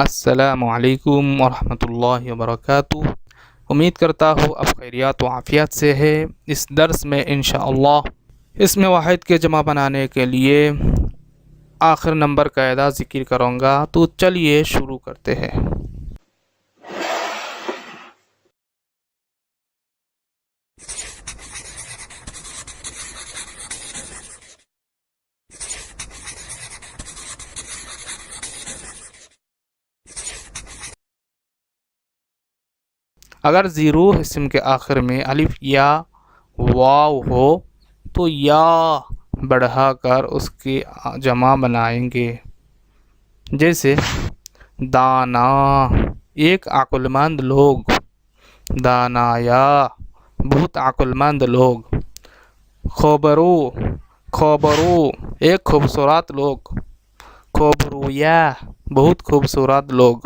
السلام علیکم ورحمۃ اللہ وبرکاتہ۔ امید کرتا ہوں اب خیریات و عافیت سے ہے۔ اس درس میں انشاءاللہ اسم واحد کے جمع بنانے کے لیے آخر نمبر کا اعداد ذکر کروں گا، تو چلیے شروع کرتے ہیں۔ اگر زیرو اسم کے آخر میں الف یا واو ہو تو یا بڑھا کر اس کی جمع بنائیں گے، جیسے دانا ایک عقل مند لوگ، دانایا بہت عقل مند لوگ، خوبرو ایک خوبصورت لوگ، خوبرویا بہت خوبصورت لوگ۔